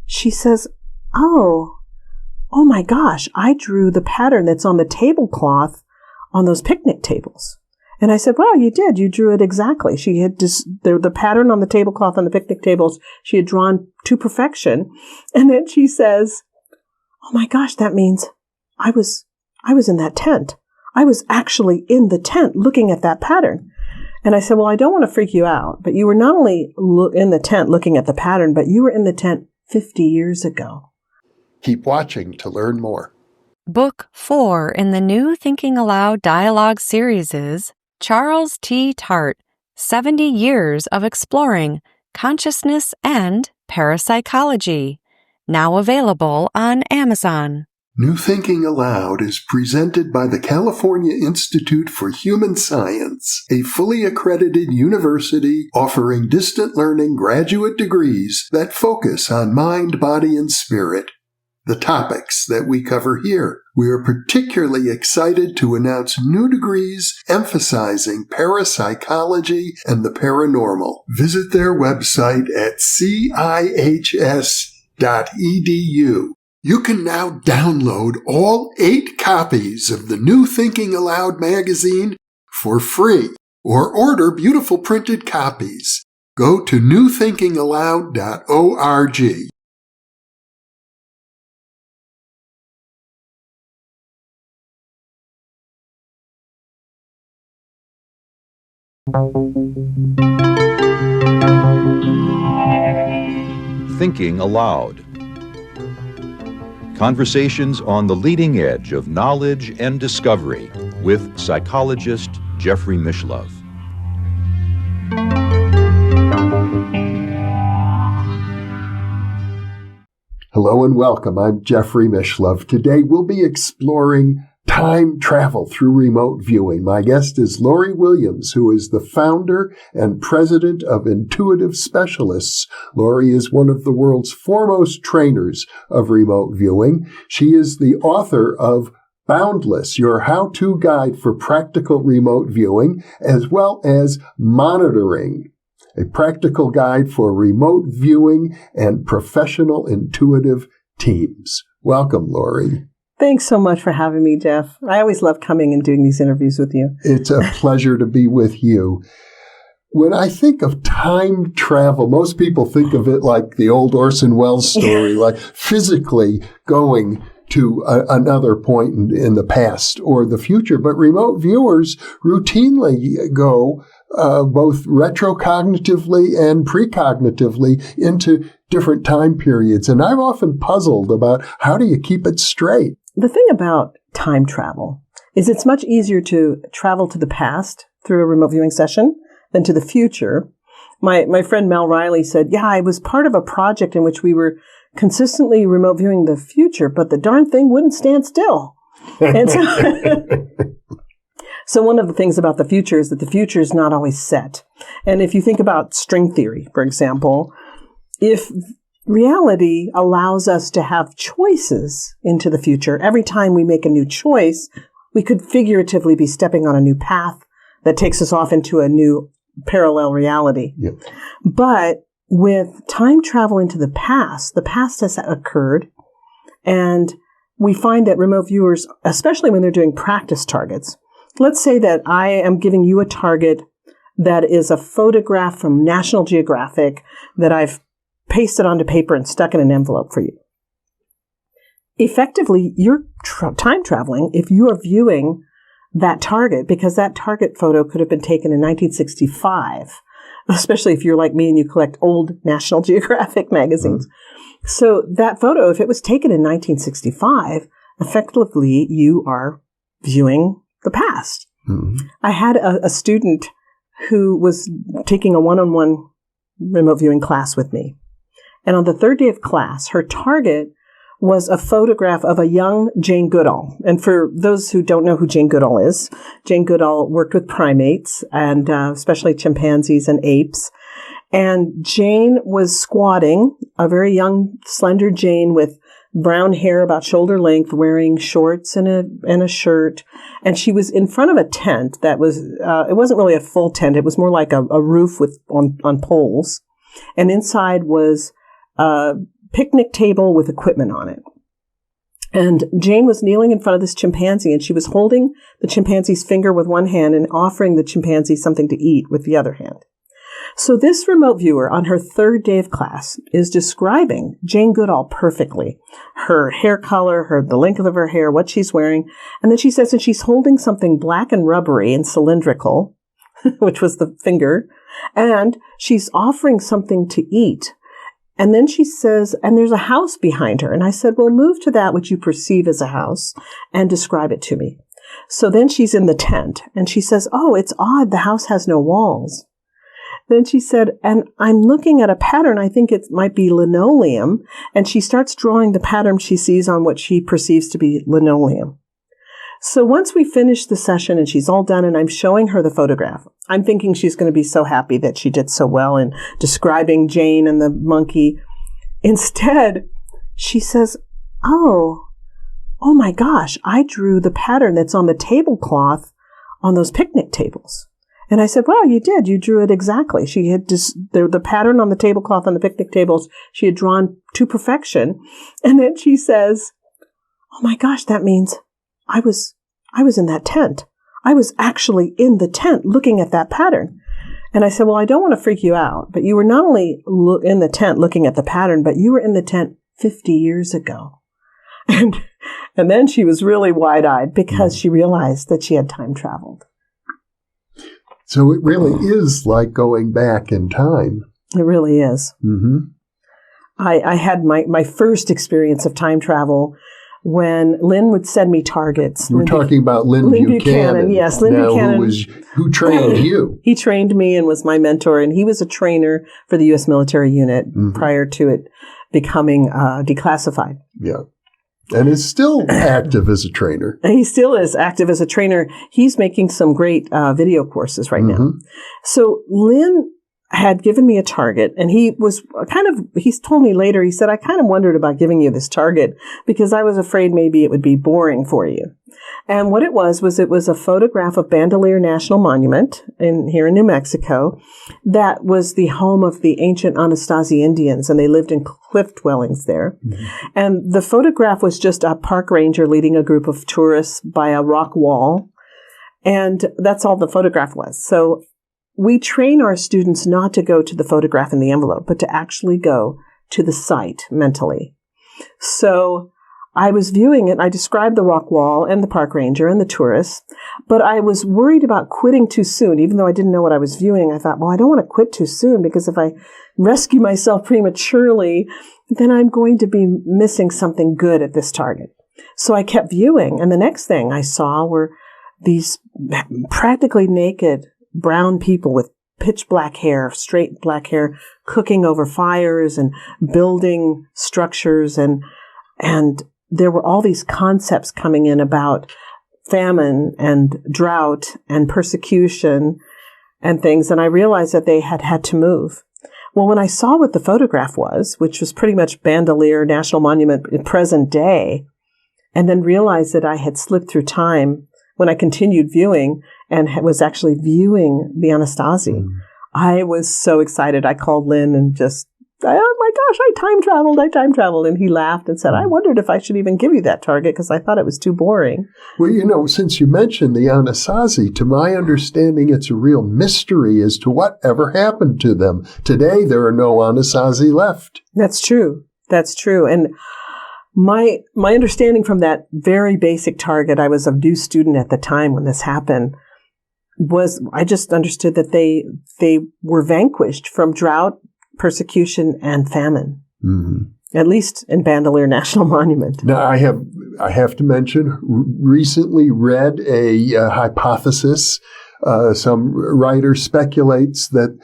she says, oh my gosh, I drew the pattern that's on the tablecloth on those picnic tables. And I said, well, you did. You drew it exactly. She had the pattern on the tablecloth on the picnic tables, she had drawn to perfection. And then she says, oh my gosh, that means I was in that tent. I was actually in the tent looking at that pattern. And I said, well, I don't want to freak you out, but you were not only in the tent looking at the pattern, but you were in the tent 50 years ago. Keep watching to learn more. Book 4 in the new Thinking Aloud dialogue series is Charles T. Tart, 70 Years of Exploring Consciousness and Parapsychology, now available on Amazon. New Thinking Aloud is presented by the California Institute for Human Science, a fully accredited university offering distant learning graduate degrees that focus on mind, body, and spirit. The topics that we cover here. We are particularly excited to announce new degrees emphasizing parapsychology and the paranormal. Visit their website at cihs.edu. You can now download all 8 copies of the New Thinking Aloud magazine for free, or order beautiful printed copies. Go to newthinkingaloud.org. Thinking Aloud. Conversations on the leading edge of knowledge and discovery with psychologist Jeffrey Mishlove. Hello and welcome. I'm Jeffrey Mishlove. Today we'll be exploring time travel through remote viewing. My guest is Lori Williams, who is the founder and president of Intuitive Specialists. Lori is one of the world's foremost trainers of remote viewing. She is the author of Boundless, your how-to guide for practical remote viewing, as well as Monitoring, a practical guide for remote viewing and professional intuitive teams. Welcome, Lori. Thanks so much for having me, Jeff. I always love coming and doing these interviews with you. It's a pleasure to be with you. When I think of time travel, most people think of it like the old Orson Welles story, like physically going to another point in the past or the future. But remote viewers routinely go both retrocognitively and precognitively into different time periods. And I'm often puzzled about how do you keep it straight? The thing about time travel is it's much easier to travel to the past through a remote viewing session than to the future. My friend Mel Riley said, yeah, I was part of a project in which we were consistently remote viewing the future, but the darn thing wouldn't stand still. And so one of the things about the future is that the future is not always set. And if you think about string theory, for example, if reality allows us to have choices into the future, every time we make a new choice, we could figuratively be stepping on a new path that takes us off into a new parallel reality. Yep. But with time travel into the past has occurred, and we find that remote viewers, especially when they're doing practice targets, let's say that I am giving you a target that is a photograph from National Geographic that I've pasted onto paper and stuck in an envelope for you. Effectively, you're time traveling if you are viewing that target, because that target photo could have been taken in 1965, especially if you're like me and you collect old National Geographic magazines. Mm-hmm. So that photo, if it was taken in 1965, effectively you are viewing the past. Mm-hmm. I had a student who was taking a one-on-one remote viewing class with me. And on the third day of class, her target was a photograph of a young Jane Goodall. And for those who don't know who Jane Goodall is, Jane Goodall worked with primates and especially chimpanzees and apes. And Jane was squatting, a very young, slender Jane with brown hair about shoulder length, wearing shorts and a shirt. And she was in front of a tent that was, it wasn't really a full tent. It was more like a roof on poles. And inside was picnic table with equipment on it. And Jane was kneeling in front of this chimpanzee, and she was holding the chimpanzee's finger with one hand and offering the chimpanzee something to eat with the other hand. So this remote viewer on her third day of class is describing Jane Goodall perfectly. Her hair color, the length of her hair, what she's wearing. And then she says that she's holding something black and rubbery and cylindrical, which was the finger, and she's offering something to eat. And then she says, and there's a house behind her. And I said, well, move to that which you perceive as a house and describe it to me. So then she's in the tent and she says, oh, it's odd. The house has no walls. Then she said, and I'm looking at a pattern. I think it might be linoleum. And she starts drawing the pattern she sees on what she perceives to be linoleum. So once we finish the session and she's all done and I'm showing her the photograph, I'm thinking she's going to be so happy that she did so well in describing Jane and the monkey. Instead, she says, oh my gosh, I drew the pattern that's on the tablecloth on those picnic tables. And I said, well, you did. You drew it exactly. She had the pattern on the tablecloth on the picnic tables she had drawn to perfection. And then she says, oh my gosh, that means I was in that tent. I was actually in the tent looking at that pattern. And I said, well, I don't want to freak you out, but you were not only in the tent looking at the pattern, but you were in the tent 50 years ago. And then she was really wide-eyed because she realized that she had time traveled. So it really is like going back in time. It really is. Mm-hmm. I had my first experience of time travel when Lynn would send me targets. We're talking about Lynn Buchanan. Yes, Lynn Buchanan. Who trained you? He trained me and was my mentor, and he was a trainer for the U.S. military unit prior to it becoming declassified. Yeah. And is still active as a trainer. And he still is active as a trainer. He's making some great video courses right now. So Lynn had given me a target, and he's told me later, he said, I kind of wondered about giving you this target because I was afraid maybe it would be boring for you. And what it was a photograph of Bandelier National Monument here in New Mexico that was the home of the ancient Anasazi Indians, and they lived in cliff dwellings there. And the photograph was just a park ranger leading a group of tourists by a rock wall. And that's all the photograph was. So we train our students not to go to the photograph in the envelope, but to actually go to the site mentally. So I was viewing it. I described the rock wall and the park ranger and the tourists, but I was worried about quitting too soon. Even though I didn't know what I was viewing, I thought, well, I don't want to quit too soon because if I rescue myself prematurely, then I'm going to be missing something good at this target. So I kept viewing, and the next thing I saw were these practically naked brown people with pitch black hair, straight black hair, cooking over fires and building structures. And there were all these concepts coming in about famine and drought and persecution and things. And I realized that they had to move. Well, when I saw what the photograph was, which was pretty much Bandelier National Monument in present day, and then realized that I had slipped through time when I continued viewing and was actually viewing the Anasazi, I was so excited. I called Lynn and just, oh my gosh, I time traveled. And he laughed and said, I wondered if I should even give you that target because I thought it was too boring. Well, since you mentioned the Anasazi, to my understanding, it's a real mystery as to whatever happened to them. Today, there are no Anasazi left. That's true. And my understanding from that very basic target, I was a new student at the time when this happened, was I just understood that they were vanquished from drought, persecution, and famine. At least in Bandelier National Monument. Now, I have to mention, recently read a hypothesis. Some writer speculates that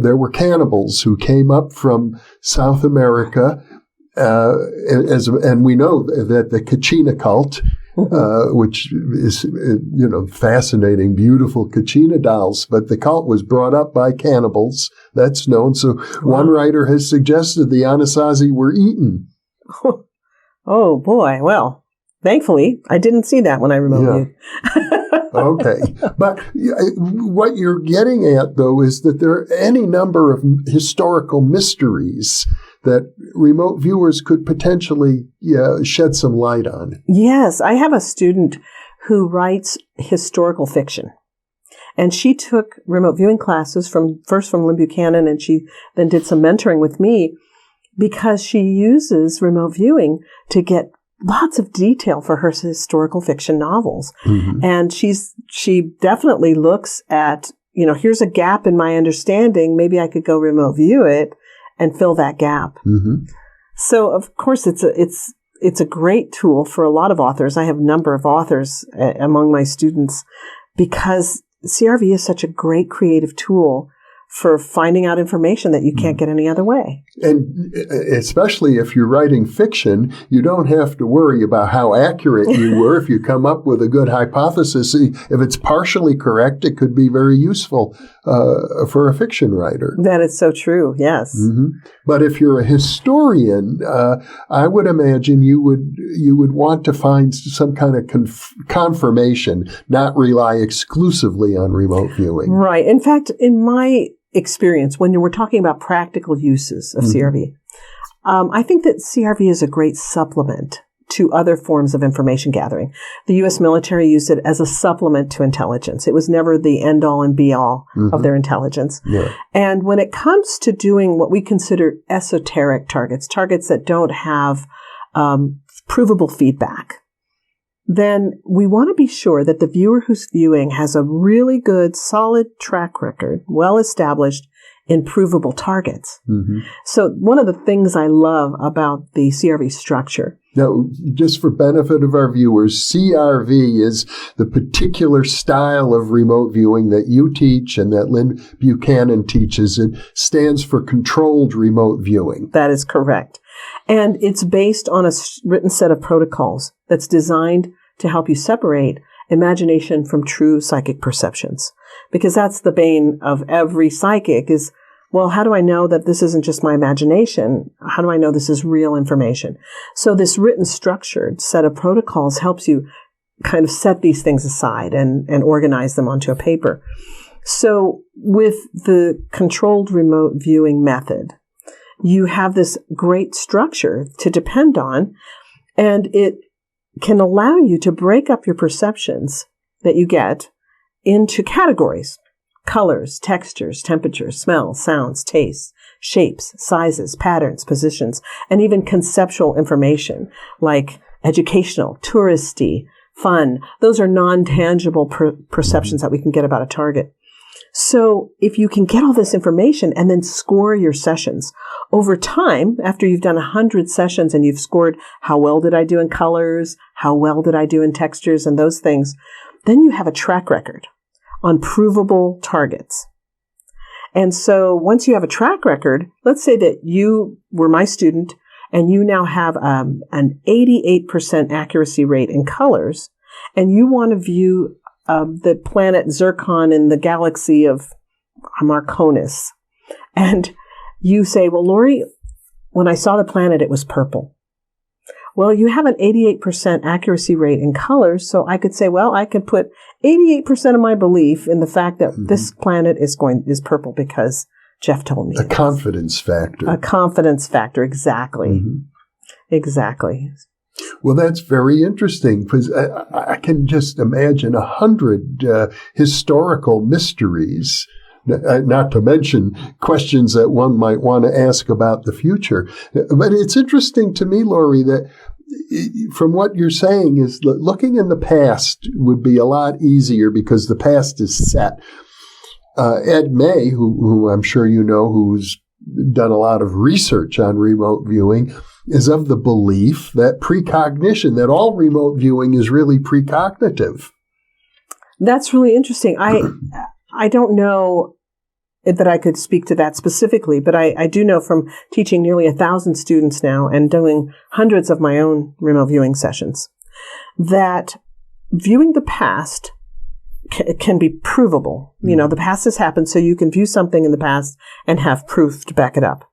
there were cannibals who came up from South America, and we know that the Kachina cult, which is, fascinating, beautiful Kachina dolls, but the cult was brought up by cannibals. That's known. So one writer has suggested the Anasazi were eaten. Oh boy. Well, thankfully, I didn't see that when I remote viewed. Okay. But what you're getting at, though, is that there are any number of historical mysteries that remote viewers could potentially shed some light on. Yes. I have a student who writes historical fiction. And she took remote viewing classes first from Lynn Buchanan, and she then did some mentoring with me because she uses remote viewing to get lots of detail for her historical fiction novels. Mm-hmm. And she definitely looks at, here's a gap in my understanding. Maybe I could go remote view it and fill that gap. Mm-hmm. So of course it's a great tool for a lot of authors. I have a number of authors among my students because CRV is such a great creative tool for finding out information that you can't get any other way. And especially if you're writing fiction, you don't have to worry about how accurate you were. If you come up with a good hypothesis, if it's partially correct, it could be very useful for a fiction writer. That is so true, yes. Mm-hmm. But if you're a historian, I would imagine you would want to find some kind of confirmation, not rely exclusively on remote viewing. Right. In fact, in my experience, when we're talking about practical uses of CRV, I think that CRV is a great supplement to other forms of information gathering. The U.S. military used it as a supplement to intelligence. It was never the end-all and be-all of their intelligence. Yeah. And when it comes to doing what we consider esoteric targets that don't have provable feedback, then we want to be sure that the viewer who's viewing has a really good, solid track record, well established in provable targets. Mm-hmm. So one of the things I love about the CRV structure. Now, just for benefit of our viewers, CRV is the particular style of remote viewing that you teach and that Lynn Buchanan teaches. It stands for controlled remote viewing. That is correct. And it's based on a written set of protocols that's designed to help you separate imagination from true psychic perceptions. Because that's the bane of every psychic is, well, how do I know that this isn't just my imagination? How do I know this is real information? So this written structured set of protocols helps you kind of set these things aside and organize them onto a paper. So with the controlled remote viewing method, you have this great structure to depend on, and it can allow you to break up your perceptions that you get into categories: colors, textures, temperatures, smells, sounds, tastes, shapes, sizes, patterns, positions, and even conceptual information like educational, touristy, fun. Those are non-tangible perceptions that we can get about a target. So if you can get all this information and then score your sessions over time, after you've done 100 sessions and you've scored how well did I do in colors, how well did I do in textures and those things, then you have a track record on provable targets. And so once you have a track record, let's say that you were my student and you now have an 88% accuracy rate in colors, and you want to view the planet Zircon in the galaxy of Marconis. And you say, well, Lori, when I saw the planet, it was purple. Well, you have an 88% accuracy rate in colors, so I could say, well, I could put 88% of my belief in the fact that this planet is purple because Jeff told me. A confidence factor. A confidence factor, exactly. Mm-hmm. Exactly. Well, that's very interesting because I can just imagine 100 historical mysteries, not to mention questions that one might want to ask about the future. But it's interesting to me, Lori, that from what you're saying is that looking in the past would be a lot easier because the past is set. Ed May, who I'm sure you know, who's done a lot of research on remote viewing, is of the belief that precognition, that all remote viewing is really precognitive. That's really interesting. I don't know that I could speak to that specifically, but I do know from teaching nearly 1,000 students now and doing hundreds of my own remote viewing sessions that viewing the past can be provable. You know, the past has happened, so you can view something in the past and have proof to back it up.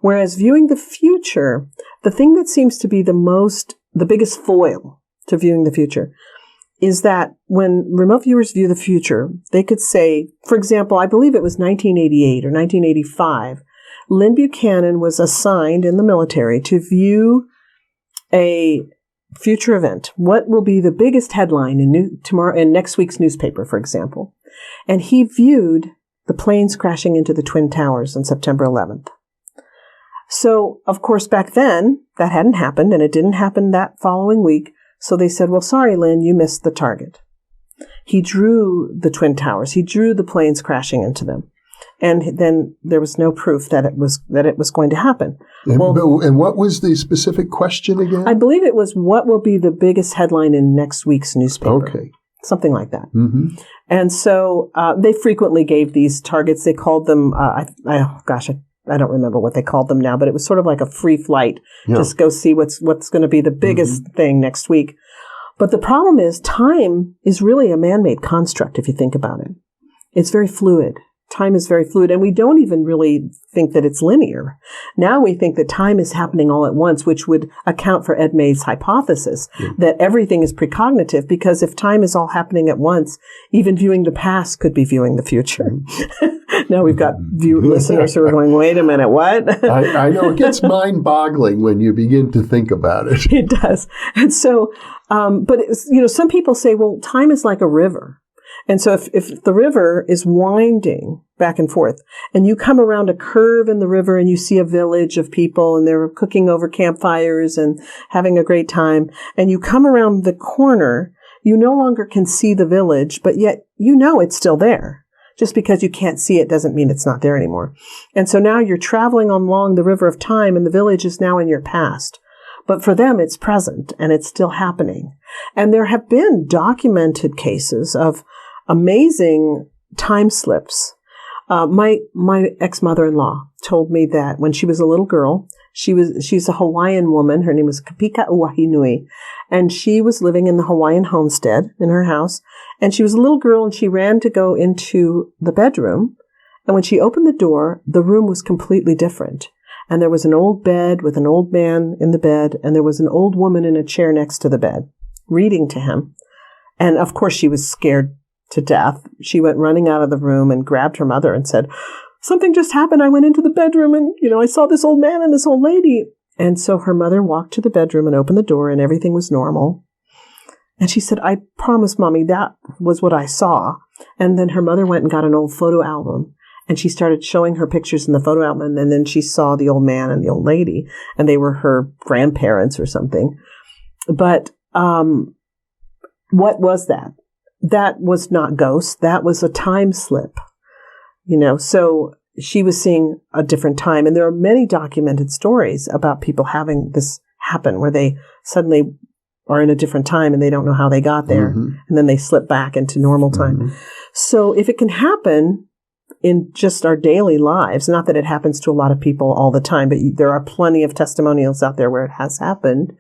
Whereas viewing the future, the thing that seems to be the biggest foil to viewing the future is that when remote viewers view the future, they could say, for example, I believe it was 1988 or 1985, Lynn Buchanan was assigned in the military to view a future event. What will be the biggest headline in next week's newspaper, for example? And he viewed the planes crashing into the Twin Towers on September 11th. So, of course, back then, that hadn't happened, and it didn't happen that following week. So they said, well, sorry, Lynn, you missed the target. He drew the Twin Towers. He drew the planes crashing into them. And then there was no proof that it was going to happen. And what was the specific question again? I believe it was, what will be the biggest headline in next week's newspaper? Okay. Something like that. Mm-hmm. And so they frequently gave these targets. They called them, I don't remember what they called them now, but it was sort of like a free flight. Yeah. Just go see what's going to be the biggest thing next week. But the problem is time is really a man-made construct if you think about it. It's very fluid. Time is very fluid, and we don't even really think that it's linear. Now we think that time is happening all at once, which would account for Ed May's hypothesis that everything is precognitive, because if time is all happening at once, even viewing the past could be viewing the future. Now we've got listeners who are going, wait a minute, what? I know. It gets mind-boggling when you begin to think about it. It does. And so, but some people say, well, time is like a river. And so if the river is winding back and forth, and you come around a curve in the river and you see a village of people and they're cooking over campfires and having a great time, and you come around the corner, you no longer can see the village, but yet you know it's still there. Just because you can't see it doesn't mean it's not there anymore. And so now you're traveling along the river of time and the village is now in your past. But for them, it's present and it's still happening. And there have been documented cases of amazing time slips. My ex-mother-in-law told me that when she was a little girl, she's a Hawaiian woman. Her name was Kapika Uahinui. And she was living in the Hawaiian homestead in her house. And she was a little girl and she ran to go into the bedroom. And when she opened the door, the room was completely different. And there was an old bed with an old man in the bed. And there was an old woman in a chair next to the bed reading to him. And of course she was scared to death. She went running out of the room and grabbed her mother and said, something just happened. I went into the bedroom and, I saw this old man and this old lady. And so her mother walked to the bedroom and opened the door and everything was normal. And she said, I promise, Mommy, that was what I saw. And then her mother went and got an old photo album and she started showing her pictures in the photo album. And then she saw the old man and the old lady and they were her grandparents or something. But what was that? That was not ghosts. That was a time slip, so she was seeing a different time. And there are many documented stories about people having this happen where they suddenly are in a different time and they don't know how they got there. Mm-hmm. And then they slip back into normal time. Mm-hmm. So if it can happen in just our daily lives, not that it happens to a lot of people all the time, but there are plenty of testimonials out there where it has happened,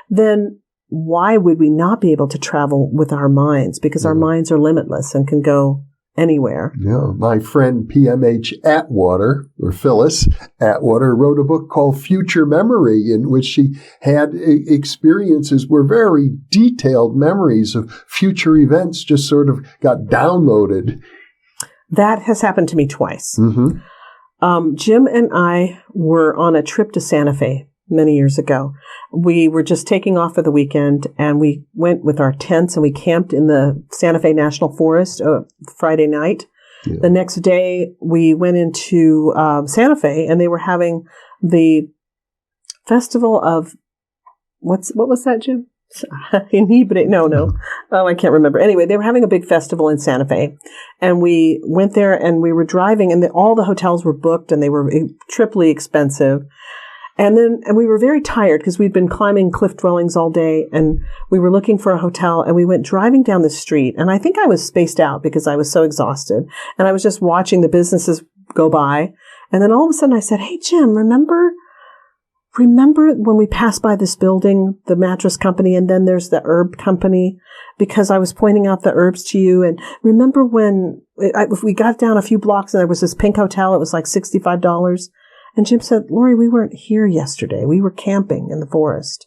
then why would we not be able to travel with our minds? Because our minds are limitless and can go anywhere. Yeah. My friend PMH Atwater, or Phyllis Atwater, wrote a book called Future Memory, in which she had experiences where very detailed memories of future events just sort of got downloaded. That has happened to me twice. Mm-hmm. Jim and I were on a trip to Santa Fe many years ago. We were just taking off for the weekend and we went with our tents and we camped in the Santa Fe National Forest Friday night. Yeah. The next day we went into Santa Fe and they were having the festival of, what was that, Jim? No. Oh, I can't remember. Anyway, they were having a big festival in Santa Fe and we went there and we were driving and all the hotels were booked and they were triply expensive. And we were very tired because we'd been climbing cliff dwellings all day and we were looking for a hotel and we went driving down the street. And I think I was spaced out because I was so exhausted and I was just watching the businesses go by. And then all of a sudden I said, hey, Jim, remember when we passed by this building, the mattress company, and then there's the herb company, because I was pointing out the herbs to you. And remember when we got down a few blocks and there was this pink hotel, it was like $65. And Jim said, Lori, we weren't here yesterday. We were camping in the forest.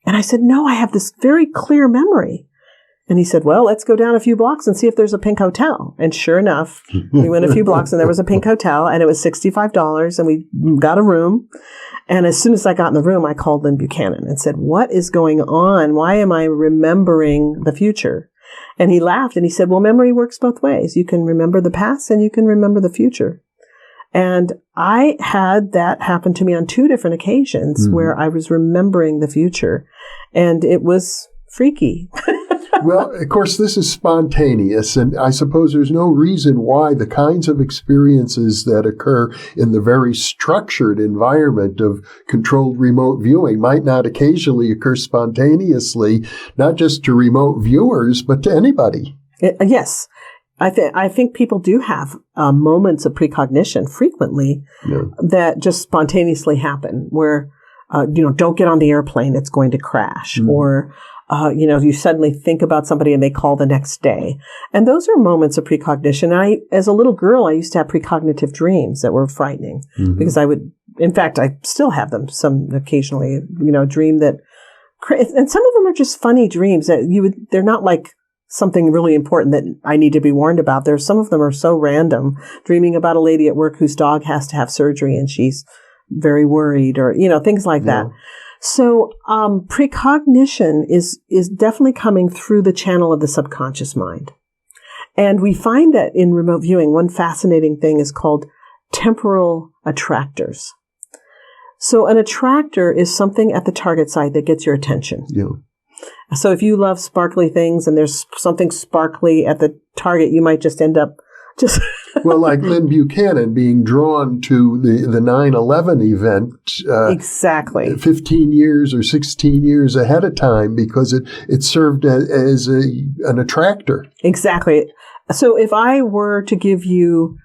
And I said, no, I have this very clear memory. And he said, well, let's go down a few blocks and see if there's a pink hotel. And sure enough, we went a few blocks and there was a pink hotel, and it was $65, and we got a room. And as soon as I got in the room, I called Lynn Buchanan and said, what is going on? Why am I remembering the future? And he laughed and he said, well, memory works both ways. You can remember the past and you can remember the future. And I had that happen to me on 2 different occasions where I was remembering the future, and it was freaky. Well, of course, this is spontaneous, and I suppose there's no reason why the kinds of experiences that occur in the very structured environment of controlled remote viewing might not occasionally occur spontaneously, not just to remote viewers, but to anybody. Yes. I think people do have moments of precognition frequently that just spontaneously happen where, don't get on the airplane, it's going to crash. Or, you suddenly think about somebody and they call the next day. And those are moments of precognition. As a little girl, I used to have precognitive dreams that were frightening because in fact, I still have them occasionally, dream that, and some of them are just funny dreams that they're not like something really important that I need to be warned about. Some of them are so random, dreaming about a lady at work whose dog has to have surgery and she's very worried, or, things like that. So, precognition is definitely coming through the channel of the subconscious mind. And we find that in remote viewing, one fascinating thing is called temporal attractors. So an attractor is something at the target site that gets your attention. Yeah. So if you love sparkly things and there's something sparkly at the target, you might just end up just... Well, like Lynn Buchanan being drawn to the 9/11 event. Exactly. 15 years or 16 years ahead of time because it served as an attractor. Exactly. So if I were to give you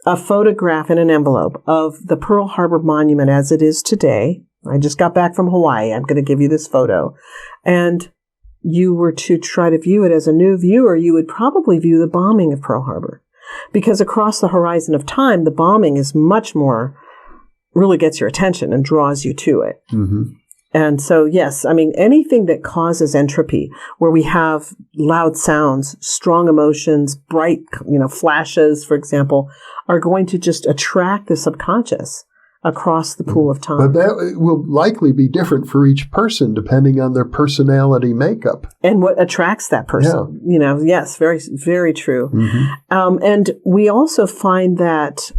a photograph in an envelope of the Pearl Harbor Monument as it is today, I just got back from Hawaii, I'm going to give you this photo, and you were to try to view it as a new viewer, you would probably view the bombing of Pearl Harbor. Because across the horizon of time, the bombing is much more, really gets your attention and draws you to it. And so, yes, anything that causes entropy, where we have loud sounds, strong emotions, bright, flashes, for example, are going to just attract the subconscious across the pool of time. But that will likely be different for each person depending on their personality makeup. And what attracts that person. Yeah. Yes, very, very true. And we also find that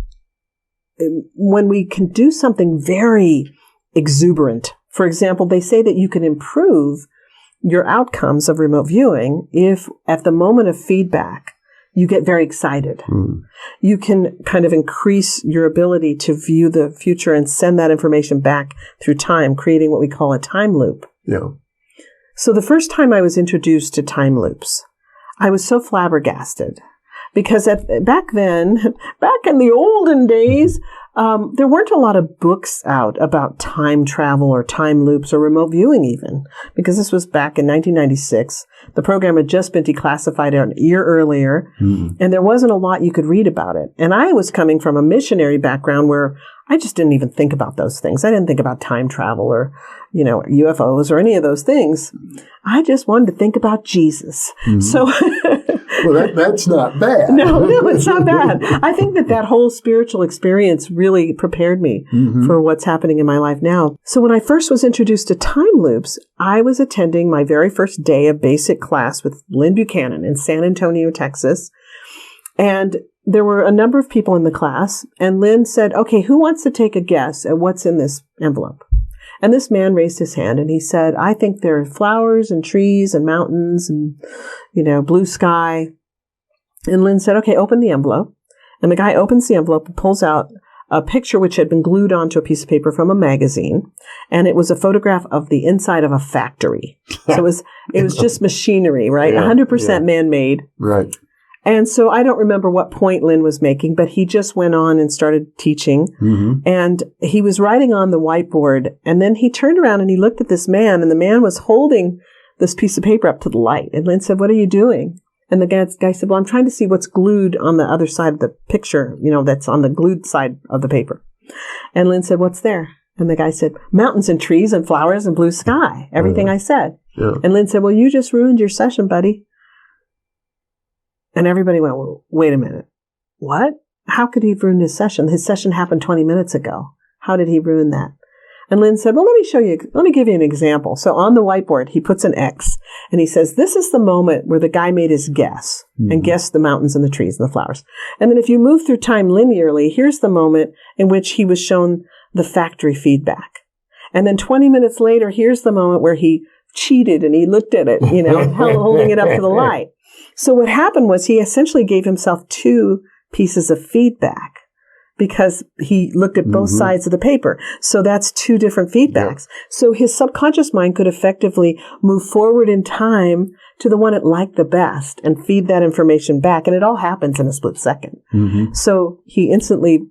when we can do something very exuberant, for example, they say that you can improve your outcomes of remote viewing if at the moment of feedback, you get very excited. You can kind of increase your ability to view the future and send that information back through time, creating what we call a time loop. Yeah. So the first time I was introduced to time loops, I was so flabbergasted because back in the olden days, there weren't a lot of books out about time travel or time loops or remote viewing even, because this was back in 1996. The program had just been declassified a year earlier, and there wasn't a lot you could read about it. And I was coming from a missionary background where I just didn't even think about those things. I didn't think about time travel or, UFOs or any of those things. I just wanted to think about Jesus. So... Well, that's not bad. No, it's not bad. I think that whole spiritual experience really prepared me for what's happening in my life now. So when I first was introduced to time loops, I was attending my very first day of basic class with Lynn Buchanan in San Antonio, Texas. And there were a number of people in the class. And Lynn said, okay, who wants to take a guess at what's in this envelope? And this man raised his hand and he said, I think there are flowers and trees and mountains and, blue sky. And Lynn said, okay, open the envelope. And the guy opens the envelope and pulls out a picture which had been glued onto a piece of paper from a magazine. And it was a photograph of the inside of a factory. So it was just machinery, right? 100% man-made. Right. And so I don't remember what point Lynn was making, but he just went on and started teaching. And he was writing on the whiteboard. And then he turned around and he looked at this man, and the man was holding this piece of paper up to the light. And Lynn said, what are you doing? And the guy said, well, I'm trying to see what's glued on the other side of the picture, that's on the glued side of the paper. And Lynn said, what's there? And the guy said, mountains and trees and flowers and blue sky. Everything I said. Yeah. And Lynn said, well, you just ruined your session, buddy. And everybody went, well, wait a minute. What? How could he have ruined his session? His session happened 20 minutes ago. How did he ruin that? And Lynn said, well, let me give you an example. So on the whiteboard, he puts an X and he says, this is the moment where the guy made his guess and guessed the mountains and the trees and the flowers. And then if you move through time linearly, here's the moment in which he was shown the factory feedback. And then 20 minutes later, here's the moment where he cheated and he looked at it, holding it up to the light. So what happened was he essentially gave himself 2 pieces of feedback, because he looked at both sides of the paper. So that's 2 different feedbacks. Yeah. So his subconscious mind could effectively move forward in time to the one it liked the best and feed that information back. And it all happens in a split second. So he instantly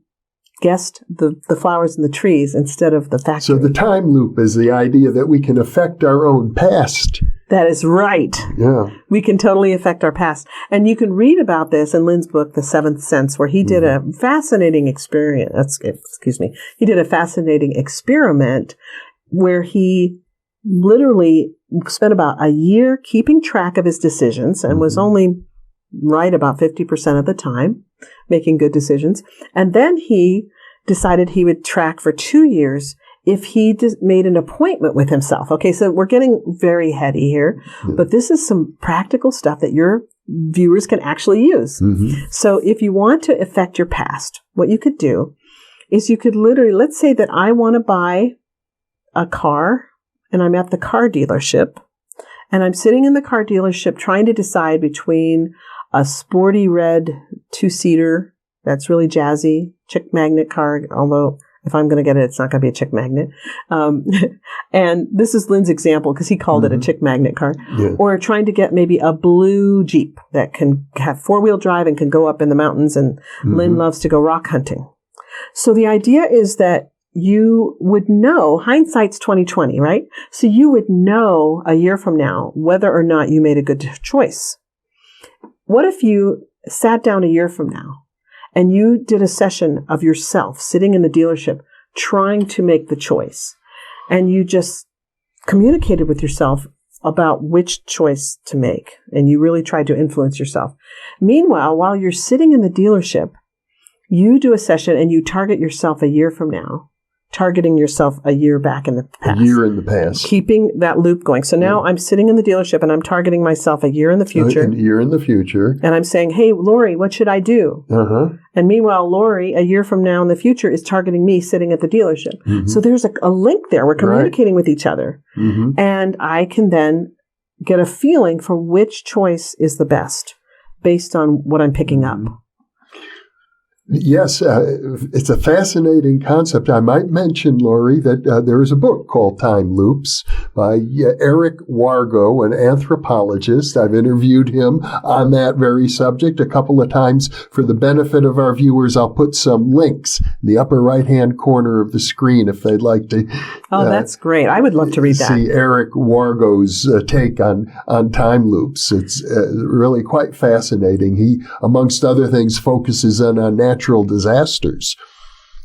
guessed the flowers and the trees instead of the factory. So the time loop is the idea that we can affect our own past. That is right. Yeah. We can totally affect our past. And you can read about this in Lynn's book, The Seventh Sense, where he did a fascinating He did a fascinating experiment where he literally spent about a year keeping track of his decisions and was only right about 50% of the time, making good decisions. And then he decided he would track for 2 years if he made an appointment with himself. Okay, so we're getting very heady here, but this is some practical stuff that your viewers can actually use. So if you want to affect your past, what you could do is you could literally, let's say that I want to buy a car and I'm at the car dealership and I'm sitting in the car dealership trying to decide between a sporty red 2-seater that's really jazzy, chick magnet car, although if I'm going to get it, it's not going to be a chick magnet. And this is Lynn's example because he called it a chick magnet car. Yeah. Or trying to get maybe a blue Jeep that can have 4-wheel drive and can go up in the mountains. And Lynn loves to go rock hunting. So the idea is that you would know, hindsight's 20/20, right? So you would know a year from now whether or not you made a good choice. What if you sat down a year from now and you did a session of yourself sitting in the dealership trying to make the choice, and you just communicated with yourself about which choice to make, and you really tried to influence yourself. Meanwhile, while you're sitting in the dealership, you do a session and you target yourself a year from now, targeting yourself a year back in the past. A year in the past. Keeping that loop going. So now I'm sitting in the dealership and I'm targeting myself a year in the future. A year in the future. And I'm saying, hey, Lori, what should I do? And meanwhile, Lori, a year from now in the future, is targeting me sitting at the dealership. So there's a link there. We're communicating with each other. And I can then get a feeling for which choice is the best based on what I'm picking up. Yes, it's a fascinating concept. I might mention, Lori, that there is a book called Time Loops by Eric Wargo, an anthropologist. I've interviewed him on that very subject a couple of times. For the benefit of our viewers, I'll put some links in the upper right-hand corner of the screen if they'd like to. Oh, that's great. I would love to read that. See Eric Wargo's take on time loops. It's really quite fascinating. He, amongst other things, focuses on natural disasters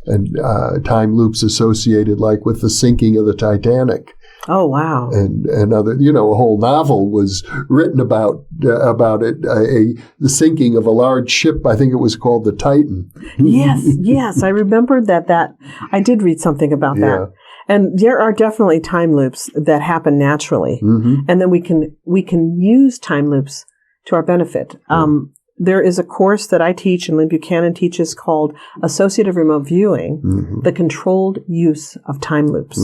and time loops associated like with the sinking of the Titanic. Oh, wow. And other, a whole novel was written about it, the sinking of a large ship. I think it was called the Titan. Yes. I remembered that I did read something about that. And there are definitely time loops that happen naturally. And then we can use time loops to our benefit. There is a course that I teach and Lynn Buchanan teaches called Associative Remote Viewing, the controlled use of time loops.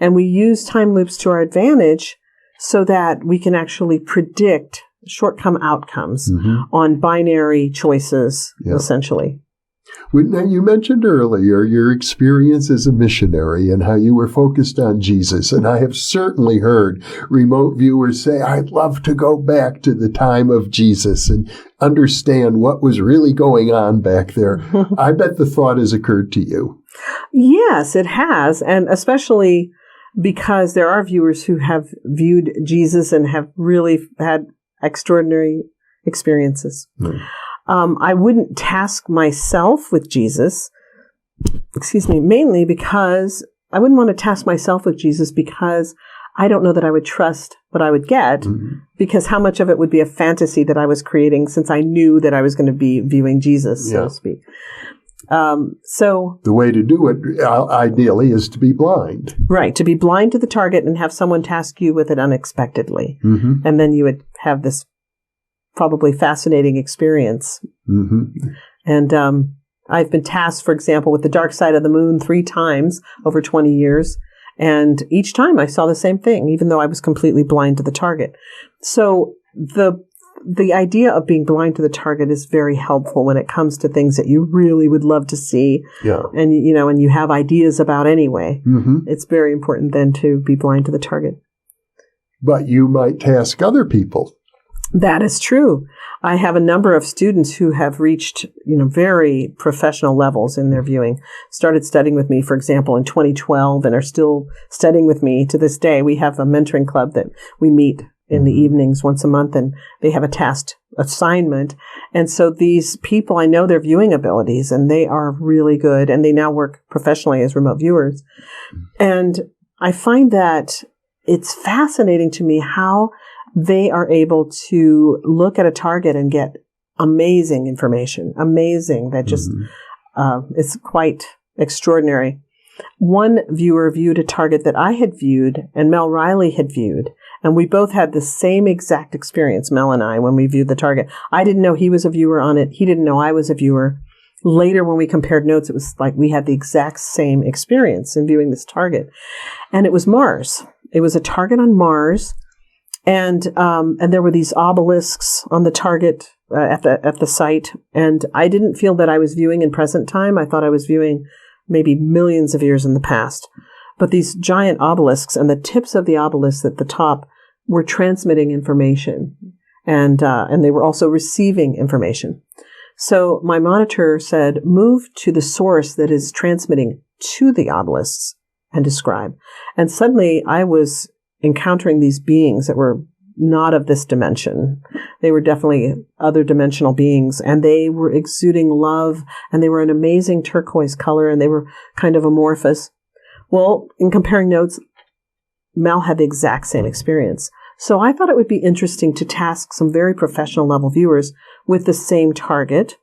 And we use time loops to our advantage so that we can actually predict short-term outcomes on binary choices, essentially. Now, you mentioned earlier your experience as a missionary and how you were focused on Jesus. And I have certainly heard remote viewers say, I'd love to go back to the time of Jesus and understand what was really going on back there. I bet the thought has occurred to you. Yes, it has. And especially because there are viewers who have viewed Jesus and have really had extraordinary experiences. I wouldn't task myself with Jesus, mainly because I wouldn't want to task myself with Jesus because I don't know that I would trust what I would get, because how much of it would be a fantasy that I was creating, since I knew that I was going to be viewing Jesus, so to speak. So the way to do it, ideally, is to be blind. Right, to be blind to the target and have someone task you with it unexpectedly. And then you would have this probably fascinating experience. And I've been tasked, for example, with the dark side of the moon 3 times over 20 years. And each time I saw the same thing, even though I was completely blind to the target. So the idea of being blind to the target is very helpful when it comes to things that you really would love to see. And, and you have ideas about anyway. It's very important then to be blind to the target. But you might task other people. That is true. I have a number of students who have reached, very professional levels in their viewing, started studying with me, for example, in 2012, and are still studying with me to this day. We have a mentoring club that we meet in the evenings once a month, and they have a tasked assignment. And so these people, I know their viewing abilities, and they are really good, and they now work professionally as remote viewers. And I find that it's fascinating to me how they are able to look at a target and get amazing information. Amazing. That just is quite extraordinary. One viewer viewed a target that I had viewed and Mel Riley had viewed. And we both had the same exact experience, Mel and I, when we viewed the target. I didn't know he was a viewer on it. He didn't know I was a viewer. Later, when we compared notes, it was like we had the exact same experience in viewing this target. And it was Mars. It was a target on Mars. And there were these obelisks on the target at the site, and I didn't feel that I was viewing in present time. I thought I was viewing maybe millions of years in the past. But these giant obelisks and the tips of the obelisks at the top were transmitting information, and they were also receiving information. So my monitor said, "Move to the source that is transmitting to the obelisks and describe." And suddenly I was encountering these beings that were not of this dimension. They were definitely other dimensional beings, and they were exuding love, and they were an amazing turquoise color, and they were kind of amorphous. Well, in comparing notes, Mel had the exact same experience. So I thought it would be interesting to task some very professional level viewers with the same target,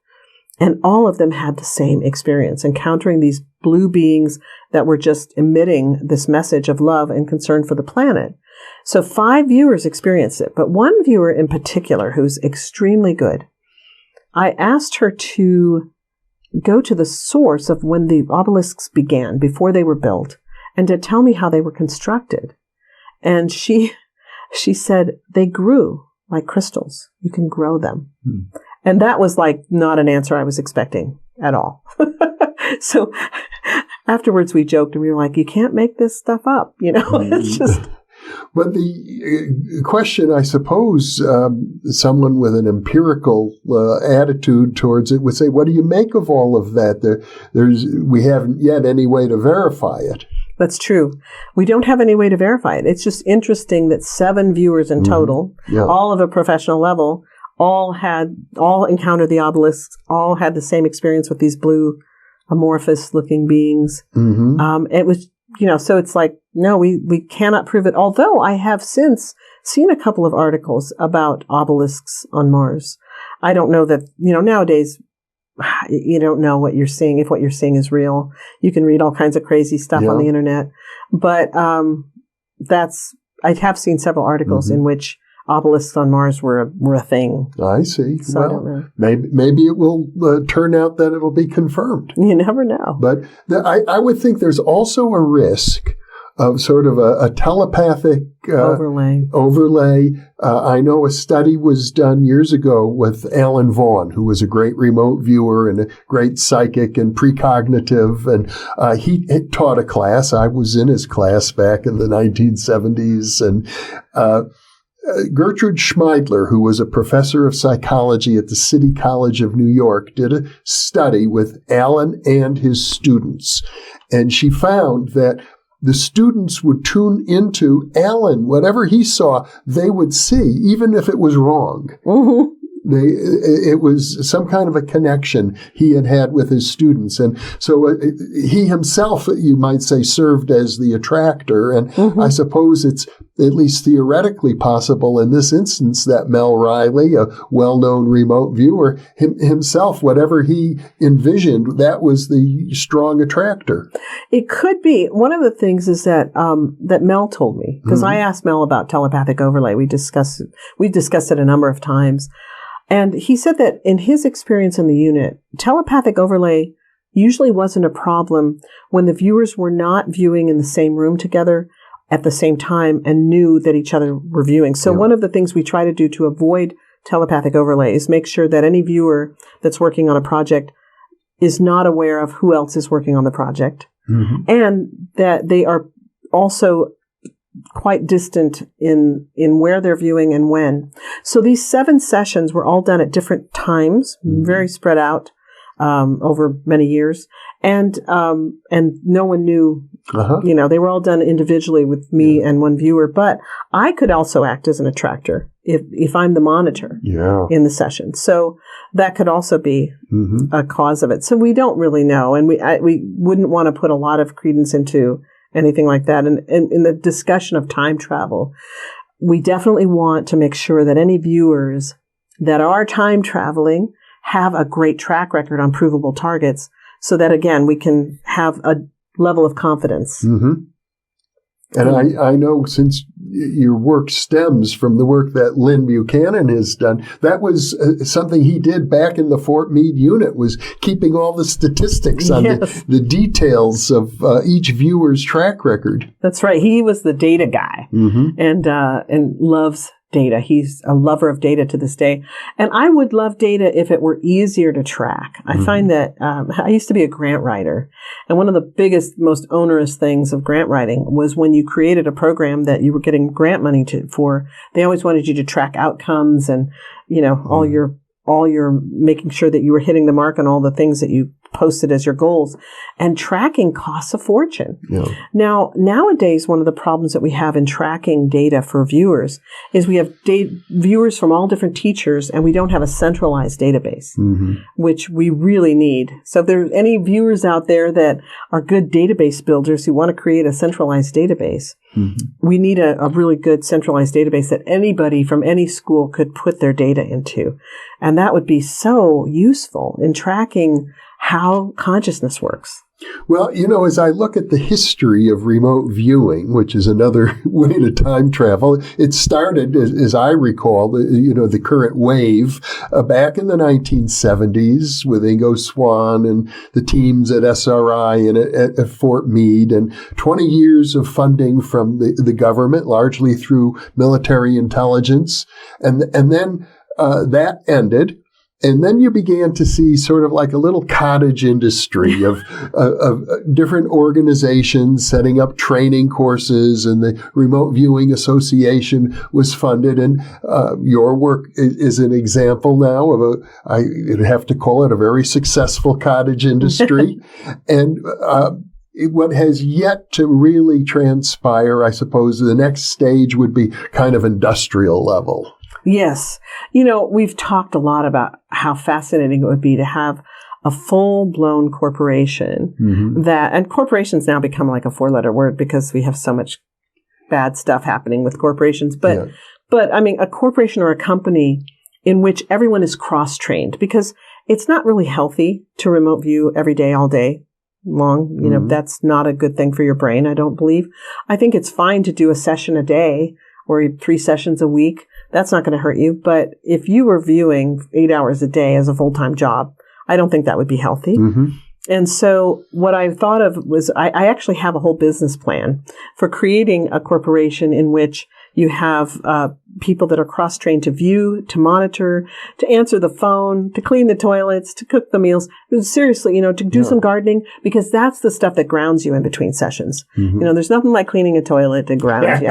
and all of them had the same experience, encountering these blue beings that were just emitting this message of love and concern for the planet. So 5 viewers experienced it, but one viewer in particular who's extremely good, I asked her to go to the source of when the obelisks began, before they were built, and to tell me how they were constructed. And she said, they grew like crystals. You can grow them. And that was like not an answer I was expecting at all. So afterwards we joked and we were like, you can't make this stuff up. It's just... But the question, I suppose, someone with an empirical attitude towards it would say, what do you make of all of that? We haven't yet any way to verify it. That's true. We don't have any way to verify it. It's just interesting that 7 viewers in total, all of a professional level, all encountered the obelisks, all had the same experience with these blue amorphous looking beings. It was, so it's like, no, we cannot prove it. Although I have since seen a couple of articles about obelisks on Mars. I don't know that, nowadays, you don't know what you're seeing, if what you're seeing is real. You can read all kinds of crazy stuff on the internet. But I have seen several articles in which obelisks on Mars were a thing. I see. So I don't know. Maybe it will turn out that it'll be confirmed. You never know. But I would think there's also a risk of sort of a telepathic overlay. I know a study was done years ago with Alan Vaughan, who was a great remote viewer and a great psychic and precognitive, and he taught a class. I was in his class back in the 1970s, and Gertrude Schmeidler, who was a professor of psychology at the City College of New York, did a study with Alan and his students, and she found that the students would tune into Alan. Whatever he saw, they would see, even if it was wrong. It was some kind of a connection he had with his students. And so he himself, you might say, served as the attractor. And I suppose it's at least theoretically possible in this instance that Mel Riley, a well-known remote viewer, himself, whatever he envisioned, that was the strong attractor. It could be. One of the things is that that Mel told me, because I asked Mel about telepathic overlay. We've discussed it a number of times. And he said that in his experience in the unit, telepathic overlay usually wasn't a problem when the viewers were not viewing in the same room together at the same time and knew that each other were viewing. So one of the things we try to do to avoid telepathic overlay is make sure that any viewer that's working on a project is not aware of who else is working on the project, and that they are also quite distant in where they're viewing and when. So these 7 sessions were all done at different times, very spread out over many years, and no one knew. They were all done individually with me and one viewer. But I could also act as an attractor if I'm the monitor in the session. So that could also be a cause of it. So we don't really know, and we wouldn't want to put a lot of credence into anything like that. And in the discussion of time travel, we definitely want to make sure that any viewers that are time traveling have a great track record on provable targets so that, again, we can have a level of confidence. And I know, since your work stems from the work that Lynn Buchanan has done, that was something he did back in the Fort Meade unit, was keeping all the statistics on the details of each viewer's track record. That's right. He was the data guy and loves data. He's a lover of data to this day. And I would love data if it were easier to track. I find that I used to be a grant writer. And one of the biggest, most onerous things of grant writing was when you created a program that you were getting grant money for, they always wanted you to track outcomes and, all your making sure that you were hitting the mark on all the things that you posted as your goals. And tracking costs a fortune. Now, nowadays, one of the problems that we have in tracking data for viewers is we have viewers from all different teachers, and we don't have a centralized database, which we really need. So if there are any viewers out there that are good database builders who want to create a centralized database, we need a really good centralized database that anybody from any school could put their data into. And that would be so useful in tracking how consciousness works. Well, as I look at the history of remote viewing, which is another way to time travel, it started, as I recall, the current wave back in the 1970s with Ingo Swann and the teams at SRI and at Fort Meade, and 20 years of funding from the government, largely through military intelligence. And then that ended. And then you began to see sort of like a little cottage industry of different organizations setting up training courses, and the Remote Viewing Association was funded. And your work is an example now of I'd have to call it a very successful cottage industry. And what has yet to really transpire, I suppose, the next stage would be kind of industrial level. Yes. We've talked a lot about how fascinating it would be to have a full-blown corporation and corporations now become like a 4-letter word because we have so much bad stuff happening with corporations. But I mean, a corporation or a company in which everyone is cross-trained, because it's not really healthy to remote view every day, all day long. That's not a good thing for your brain, I don't believe. I think it's fine to do a session a day or 3 sessions a week. That's not going to hurt you. But if you were viewing 8 hours a day as a full-time job, I don't think that would be healthy. And so what I thought of was I actually have a whole business plan for creating a corporation in which you have people that are cross-trained to view, to monitor, to answer the phone, to clean the toilets, to cook the meals. Seriously, to do some gardening, because that's the stuff that grounds you in between sessions. There's nothing like cleaning a toilet to ground you.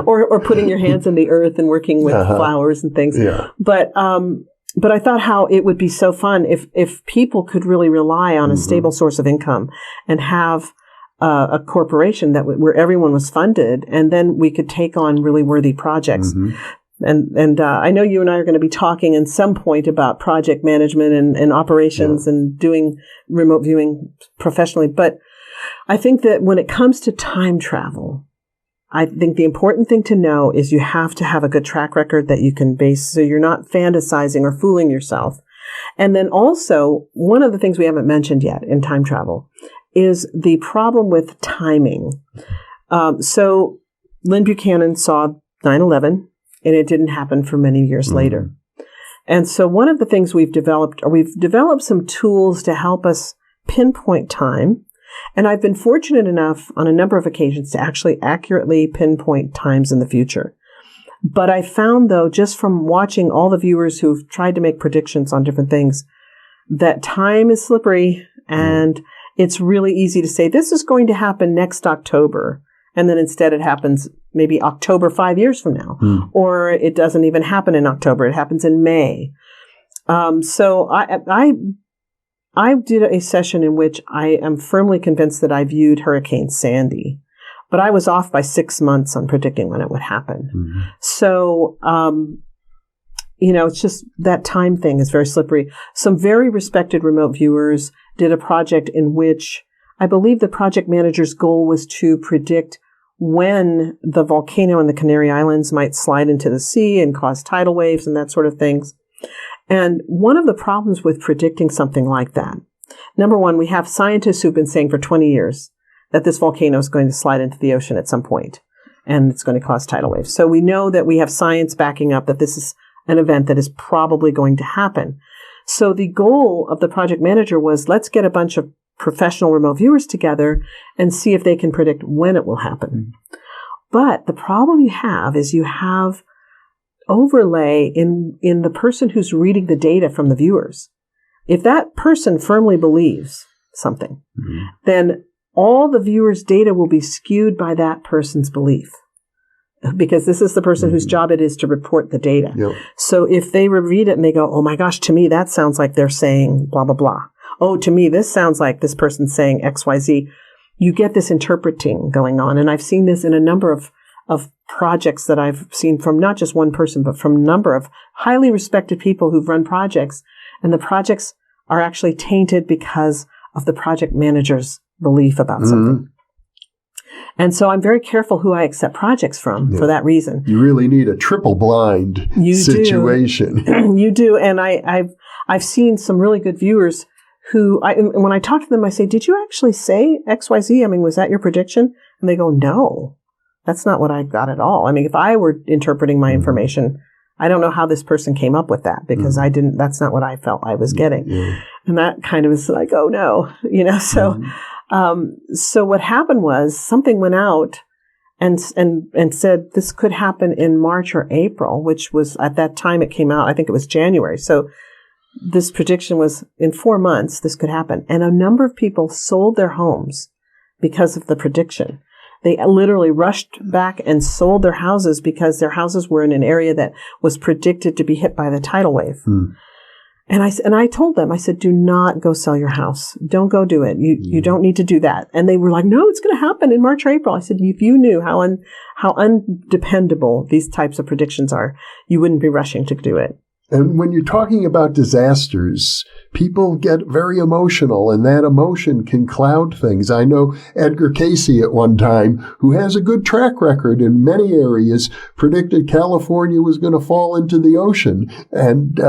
or putting your hands in the earth and working with flowers and things. But I thought how it would be so fun if people could really rely on a stable source of income and have a corporation where everyone was funded, and then we could take on really worthy projects. And I know you and I are going to be talking at some point about project management and operations and doing remote viewing professionally. But I think that when it comes to time travel, I think the important thing to know is you have to have a good track record that you can base, so you're not fantasizing or fooling yourself. And then also, one of the things we haven't mentioned yet in time travel is the problem with timing. So Lynn Buchanan saw 9/11, and it didn't happen for many years later. And so one of the things we've developed some tools to help us pinpoint time. And I've been fortunate enough on a number of occasions to actually accurately pinpoint times in the future. But I found, though, just from watching all the viewers who've tried to make predictions on different things, that time is slippery, and it's really easy to say, this is going to happen next October. And then instead it happens maybe October 5 years from now. Or it doesn't even happen in October. It happens in May. So I did a session in which I am firmly convinced that I viewed Hurricane Sandy, but I was off by 6 months on predicting when it would happen. So, it's just that time thing is very slippery. Some very respected remote viewers did a project in which I believe the project manager's goal was to predict when the volcano in the Canary Islands might slide into the sea and cause tidal waves and that sort of things. And one of the problems with predicting something like that, number one, we have scientists who've been saying for 20 years that this volcano is going to slide into the ocean at some point, and it's going to cause tidal waves. So we know that we have science backing up that this is an event that is probably going to happen. So the goal of the project manager was, let's get a bunch of professional remote viewers together and see if they can predict when it will happen. But the problem you have is you have overlay in the person who's reading the data from the viewers. If that person firmly believes something, then all the viewers' data will be skewed by that person's belief, because this is the person whose job it is to report the data. So if they read it and they go, oh my gosh, to me that sounds like they're saying blah, blah, blah. Oh, to me this sounds like this person's saying XYZ. You get this interpreting going on. And I've seen this in a number of projects that I've seen from not just one person, but from a number of highly respected people who've run projects. And the projects are actually tainted because of the project manager's belief about something. And so I'm very careful who I accept projects from for that reason. You really need a triple blind situation. You do. And I've seen some really good viewers who, when I talk to them, I say, did you actually say XYZ? I mean, was that your prediction? And they go, no, that's not what I got at all. I mean, if I were interpreting my information, I don't know how this person came up with that, because that's not what I felt I was getting. And that kind of is like, oh no, so what happened was something went out and said this could happen in March or April, which was at that time it came out. I think it was January. So this prediction was in 4 months, this could happen. And a number of people sold their homes because of the prediction. They literally rushed back and sold their houses because their houses were in an area that was predicted to be hit by the tidal wave. And I told them, I said, do not go sell your house. Don't go do it. You don't need to do that. And they were like, no, it's going to happen in March or April. I said, if you knew how undependable these types of predictions are, you wouldn't be rushing to do it. And when you're talking about disasters, people get very emotional, and that emotion can cloud things. I know Edgar Casey at one time, who has a good track record in many areas, predicted California was going to fall into the ocean. And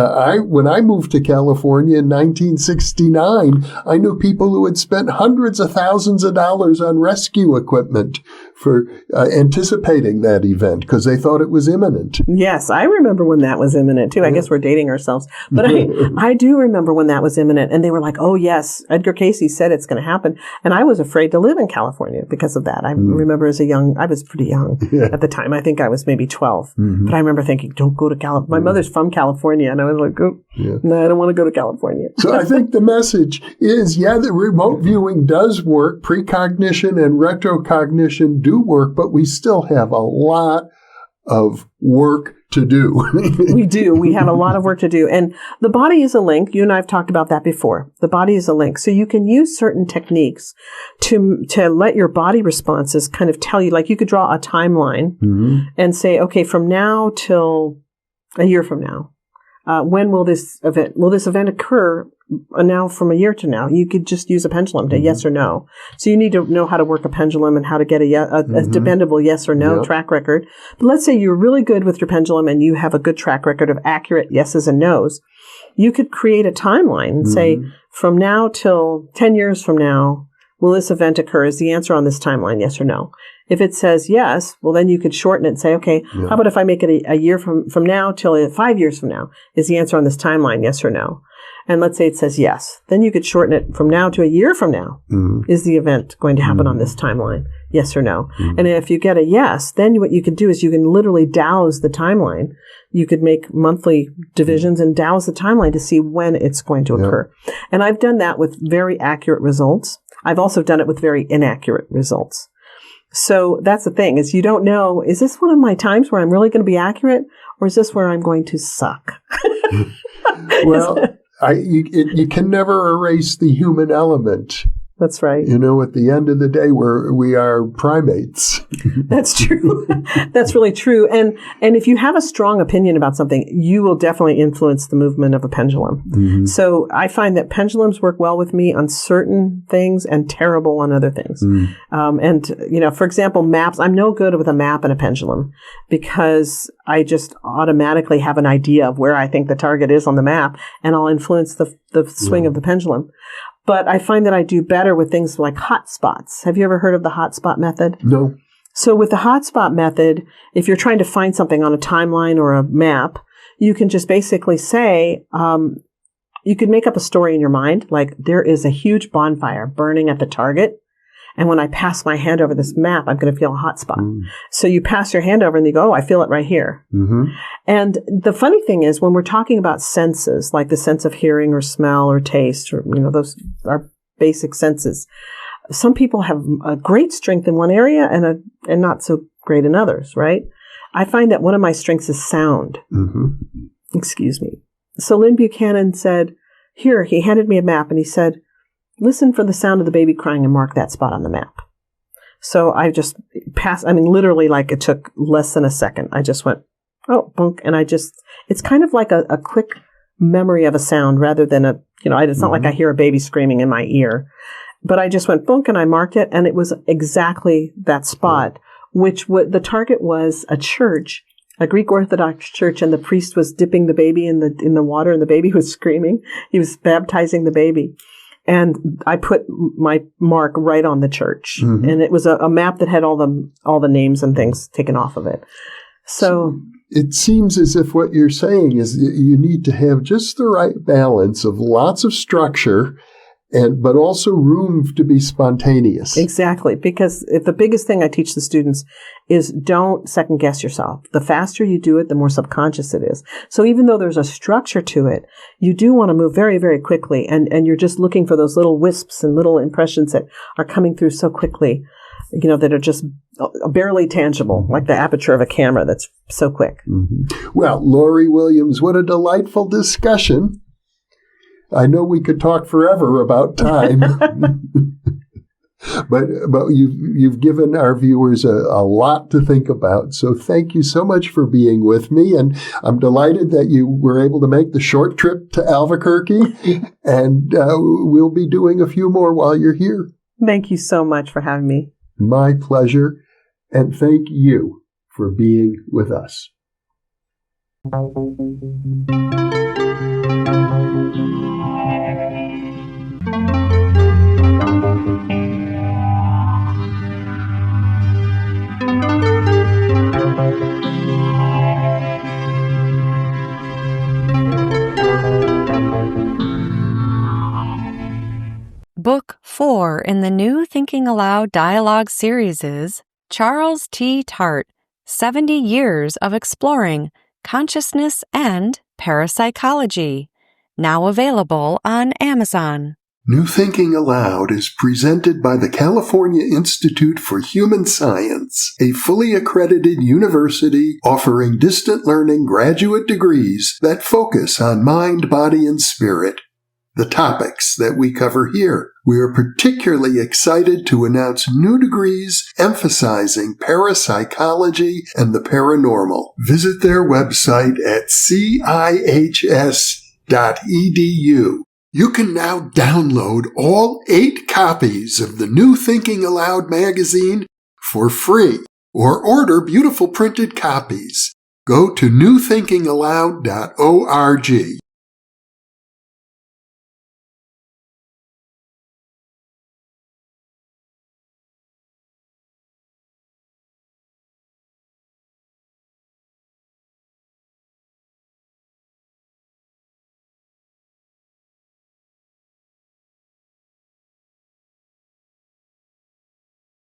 when I moved to California in 1969, I knew people who had spent hundreds of thousands of dollars on rescue equipment for anticipating that event because they thought it was imminent. Yes, I remember when that was imminent too. I guess we're dating ourselves. But I do remember when that was imminent, and they were like, oh yes, Edgar Casey said it's going to happen. And I was afraid to live in California because of that. I remember I was pretty young at the time. I think I was maybe 12. But I remember thinking, don't go to California. My mother's from California. And I was like, no, I don't want to go to California. So I think the message is, the remote viewing does work. Precognition and retrocognition do work, but we still have a lot of work to do. We do. We have a lot of work to do. And the body is a link. You and I have talked about that before. The body is a link. So you can use certain techniques to let your body responses kind of tell you, like you could draw a timeline and say, okay, from now till a year from now, when will this event occur now from a year to now? You could just use a pendulum to yes or no. So you need to know how to work a pendulum and how to get a dependable yes or no track record. But let's say you're really good with your pendulum and you have a good track record of accurate yeses and nos. You could create a timeline and say, from now till 10 years from now, will this event occur? Is the answer on this timeline yes or no? If it says yes, well, then you could shorten it and say, okay, how about if I make it a year from now till 5 years from now? Is the answer on this timeline yes or no? And let's say it says yes. Then you could shorten it from now to a year from now. Is the event going to happen on this timeline? Yes or no? And if you get a yes, then what you can do is you can literally douse the timeline. You could make monthly divisions and douse the timeline to see when it's going to occur. And I've done that with very accurate results. I've also done it with very inaccurate results. So that's the thing, is you don't know, is this one of my times where I'm really going to be accurate, or is this where I'm going to suck? Well, you can never erase the human element. That's right. You know, at the end of the day, we are primates. That's true. That's really true. And if you have a strong opinion about something, you will definitely influence the movement of a pendulum. So I find that pendulums work well with me on certain things and terrible on other things. And, you know, for example, maps, I'm no good with a map and a pendulum because I just automatically have an idea of where I think the target is on the map, and I'll influence the swing of the pendulum. But I find that I do better with things like hotspots. Have you ever heard of the hotspot method? No. So with the hotspot method, if you're trying to find something on a timeline or a map, you can just basically say, you could make up a story in your mind, like there is a huge bonfire burning at the target. And when I pass my hand over this map, I'm going to feel a hot spot. So you pass your hand over and you go, oh, I feel it right here. And the funny thing is, when we're talking about senses, like the sense of hearing or smell or taste, or, you know, those are basic senses. Some people have a great strength in one area and not so great in others, right? I find that one of my strengths is sound. Excuse me. So Lynn Buchanan said, here, he handed me a map and he said, listen for the sound of the baby crying and mark that spot on the map. So I just passed, I mean, literally, like, it took less than a second. I just went, oh, bunk. And it's kind of like a quick memory of a sound rather than it's not like I hear a baby screaming in my ear. But I just went bunk and I marked it, and it was exactly that spot, which the target was a church, a Greek Orthodox church, and the priest was dipping the baby in the water, and the baby was screaming. He was baptizing the baby. And I put my mark right on the church. And it was a map that had all the names and things taken off of it. So it seems as if what you're saying is you need to have just the right balance of lots of structure but also room to be spontaneous. Exactly. Because the biggest thing I teach the students is don't second guess yourself. The faster you do it, the more subconscious it is. So even though there's a structure to it, you do want to move very, very quickly. And you're just looking for those little wisps and little impressions that are coming through so quickly, you know, that are just barely tangible, like the aperture of a camera that's so quick. Well, Lori Williams, what a delightful discussion. I know we could talk forever about time, but you've given our viewers a lot to think about. So thank you so much for being with me, and I'm delighted that you were able to make the short trip to Albuquerque, and we'll be doing a few more while you're here. Thank you so much for having me. My pleasure, and thank you for being with us. Book 4 in the new Thinking Aloud dialogue series is Charles T. Tart, 70 Years of Exploring Consciousness and Parapsychology, now available on Amazon. New Thinking Aloud is presented by the California Institute for Human Science, a fully accredited university offering distant learning graduate degrees that focus on mind, body, and spirit. The topics that we cover here. We are particularly excited to announce new degrees emphasizing parapsychology and the paranormal. Visit their website at cihs.edu. You can now download all 8 copies of the New Thinking Aloud magazine for free, or order beautiful printed copies. Go to newthinkingaloud.org.